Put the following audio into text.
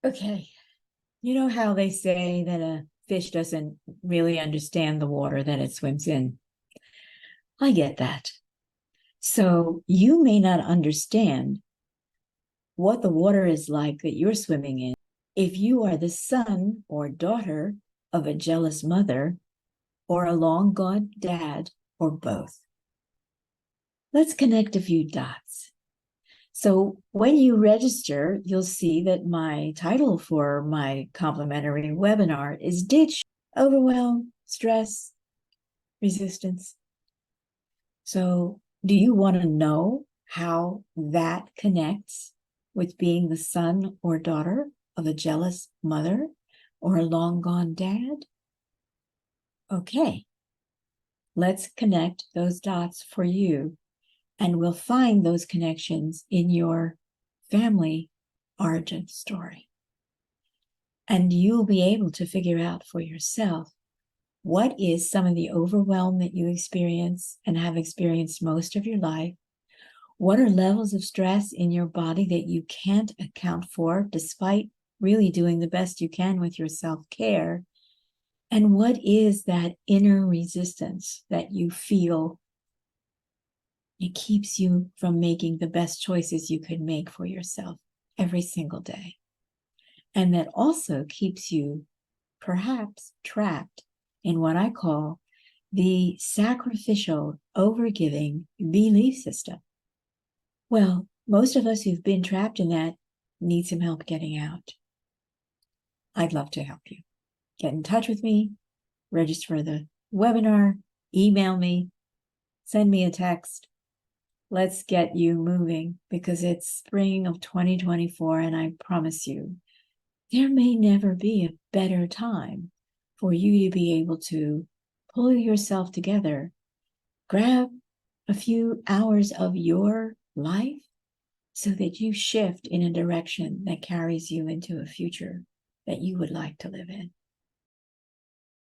Okay. You know how they say that a fish doesn't really understand the water that it swims in? I get that. So you may not understand what the water is like that you're swimming in if you are the son or daughter of a jealous mother or a long gone dad or both. Let's connect a few dots. So when you register, you'll see that my title for my complimentary webinar is Ditch Overwhelm, Stress, Resistance. So do you want to know how that connects with being the son or daughter of a jealous mother or a long gone dad? Okay, let's connect those dots for you, and we'll find those connections in your family origin story. And you'll be able to figure out for yourself what is some of the overwhelm that you experience and have experienced most of your life. What are levels of stress in your body that you can't account for despite really doing the best you can with your self-care? And what is that inner resistance that you feel it keeps you from making the best choices you could make for yourself every single day? And that also keeps you perhaps trapped in what I call the sacrificial, overgiving belief system. Well, most of us who've been trapped in that need some help getting out. I'd love to help you. Get in touch with me, register for the webinar, email me, send me a text. Let's get you moving, because it's spring of 2024, and I promise you, there may never be a better time for you to be able to pull yourself together, grab a few hours of your life so that you shift in a direction that carries you into a future that you would like to live in.